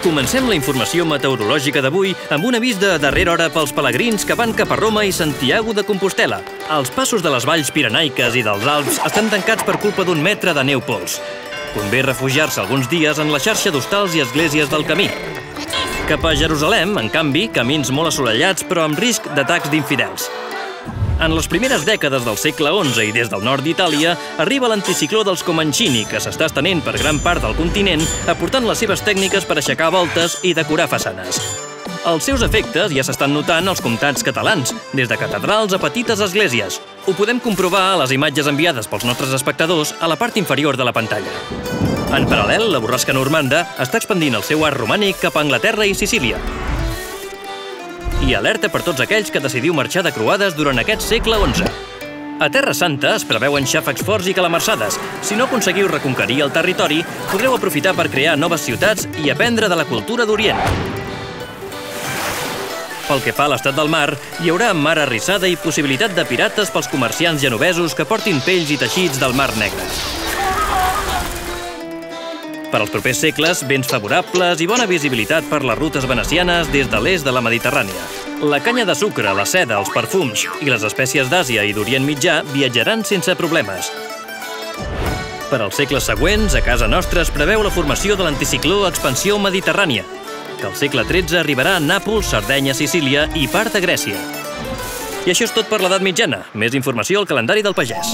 Comencem la informació meteorològica d'avui amb un avís de darrera hora pels pelegrins que van cap a Roma i Santiago de Compostel·la. Els passos de les valls pirenaiques i dels Alps estan tancats per culpa d'un metre de neu pols. Convé refugiar-se alguns dies en la xarxa d'hostals i esglésies del camí. Cap a Jerusalem, en canvi, camins molt assolellats però amb risc d'atacs d'infidels. En les primeres dècades del segle XI i des del nord d'Itàlia arriba l'anticicló dels Comancini, que s'està estenent per gran part del continent, aportant les seves tècniques per aixecar voltes i decorar façanes. Els seus efectes ja s'estan notant als comtats catalans, des de catedrals a petites esglésies. Ho podem comprovar a les imatges enviades pels nostres espectadors a la part inferior de la pantalla. En paral·lel, la borrasca normanda està expandint el seu art romànic cap a Anglaterra i Sicília. I alerta per tots aquells que decidiu marxar de croades durant aquest segle XI. A Terra Santa es preveuen xàfecs forts i calamarsades. Si no aconseguiu reconquerir el territori, podreu aprofitar per crear noves ciutats i aprendre de la cultura d'Orient. Pel que fa a l'estat del mar, hi haurà mar arrissada i possibilitat de pirates pels comerciants genovesos que portin pells i teixits del Mar Negre. Per als propers segles, vents favorables i bona visibilitat per les rutes venecianes des de l'est de la Mediterrània. La canya de sucre, la seda, els perfums i les espècies d'Àsia i d'Orient Mitjà viatjaran sense problemes. Per als segles següents, a casa nostra es preveu la formació de l'anticicló Expansió Mediterrània, que al segle XIII arribarà a Nàpols, Sardenya, Sicília i part de Grècia. I això és tot per l'edat mitjana. Més informació al calendari del pagès.